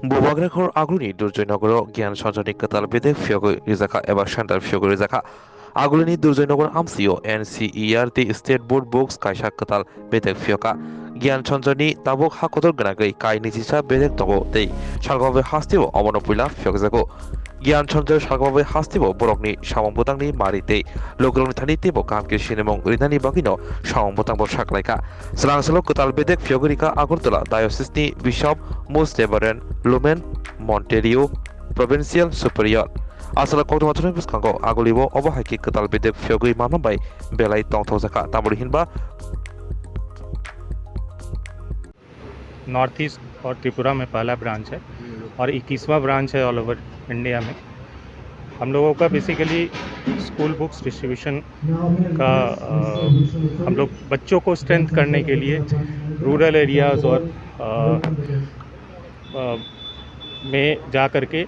Bobagrakor Aguni Durjoynogoro Gian Sanjani Katal Bede Fiogo Rizaka Eba Shantar Fiogo Rizaka Agulini Durjoynogor Amsio NCERT State Board Books Kaisha Katal Bedek Fioka Gian Sanjani Tabok Hakotor Ganagai Kai Nijisa Bedek Togo Dei Shalgove Hastivo Omonopula Fiogzago Gian Sanjay Shalgove Hastivo Borokni Shamambutangni Marite Lokalni Tanitibo Kamki Shinemong Rinani Bagino Shamambutang Shaklaika Selangselo Katal Bedek Fiogorika Agurtula Diocese ni Bishop Most Reverend Lumen Monterio Provincial Superior Asala Kogto Matun Buskango Agolivo Obahaki Katal Bedek Fiogui Mambai Belai Tong Tosaka Taburi Hinba north east और त्रिपुरा में पहला branch है और 21वां branch है all over India में। हम लोगों का बेसिकली स्कूल बुक्स डिस्ट्रीब्यूशन का हम लोग बच्चों को स्ट्रेंथ करने के लिए रूरल एरियाज़ और में जा कर के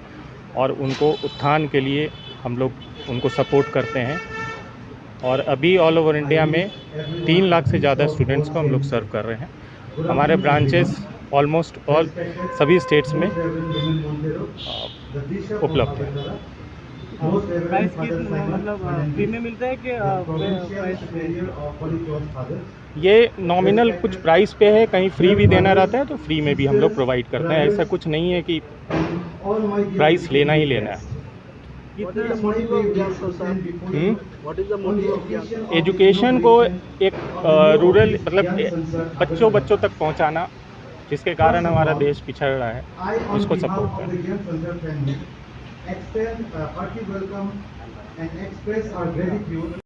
और उनको उत्थान के लिए हम लोग उनको सपोर्ट करते हैं। और अभी ऑल ओवर इंडिया में 3 लाख से ज़्यादा स्टूडेंट्स को हम लोग सर्व कर रहे हैं। हमारे ब्रांचेस ऑलमोस्ट ऑल सभी स्टेट्स में उपलब्ध है। प्राइस मतलब फ्री में मिलता है कि ये नॉमिनल कुछ प्राइस पे है, कहीं फ्री भी देना रहता है तो फ्री में भी हम लोग प्रोवाइड करते हैं। ऐसा कुछ नहीं है कि प्राइस लेना ही लेना है। एजुकेशन को एक रूरल मतलब बच्चों तक पहुंचाना, जिसके कारण हमारा देश पिछड़ रहा है, उसको सपोर्ट करें।